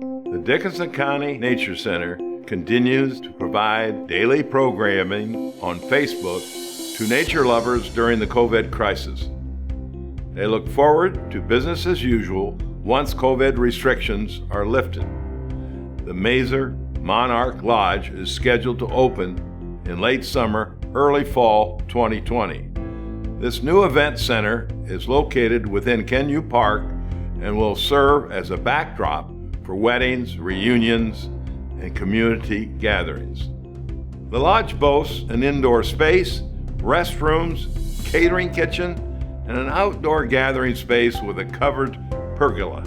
The Dickinson County Nature Center continues to provide daily programming on Facebook to nature lovers during the COVID crisis. They look forward to business as usual once COVID restrictions are lifted. The Mazer Monarch Lodge is scheduled to open in late summer, early fall 2020. This new event center is located within Kenyu Park and will serve as a backdrop for weddings, reunions, and community gatherings. The lodge boasts an indoor space, restrooms, catering kitchen, and an outdoor gathering space with a covered pergola.